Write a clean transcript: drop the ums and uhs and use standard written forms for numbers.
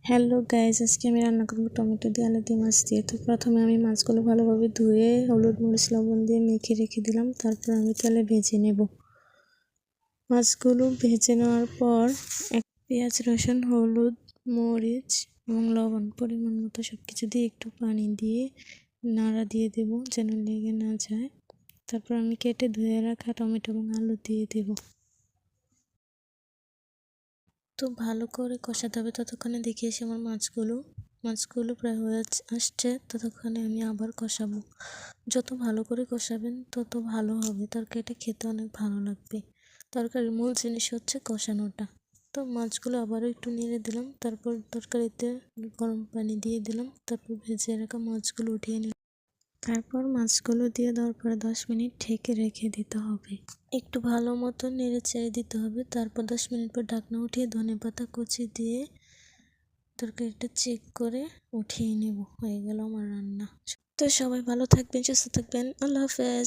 Hello guys, আজকে আমি রান্না করবো টমেটো দিয়ে আলু দিয়ে মাছ দিয়ে। তো প্রথমে আমি মাছগুলো ভালোভাবে ধুয়ে হলুদ মরিচ লবণ দিয়ে মেখে রেখে দিলাম। তারপর আমি তেলে ভেজে নেব। মাছগুলো ভেজে নেওয়ার পর পেঁয়াজ রসুন হলুদ মরিচ এবং লবণ পরিমাণ মতো সব কিছু দিয়ে একটু পানি দিয়ে নাড়া দিয়ে দেব যেন লেগে না যায়। তারপর আমি কেটে ধুয়ে রাখা টমেটো এবং আলু দিয়ে দেব। তো ভালো করে কষাতে হবে। ততক্ষণে দেখি এসে আমার মাছগুলো প্রায় হয়ে আসছে। ততক্ষণে আমি আবার কষাবো। যত ভালো করে কষাবেন তত ভালো হবে, তরকারিটা খেতে অনেক ভালো লাগবে। তরকারির মূল জিনিস হচ্ছে কষানোটা। তো মাছগুলো আবারও একটু নেড়ে দিলাম। তারপর তরকারিতে গরম পানি দিয়ে দিলাম। তারপর ভেজে রাখা মাছগুলো উঠিয়ে নিলাম। তারপর মাছগুলো দিয়ে দেওয়ার পরে 10 মিনিট ঢেকে রেখে দিতে হবে। একটু ভালো মতো নেড়ে চেড়ে দিতে হবে। তারপর 10 মিনিট পর ঢাকনা উঠিয়ে ধনেপাতা কুচি দিয়ে তরকারিটা চেক করে উঠিয়ে নেব। হয়ে গেল আমার রান্না। তো সবাই ভালো থাকবেন, সুস্থ থাকবেন। আল্লাহ হাফেজ।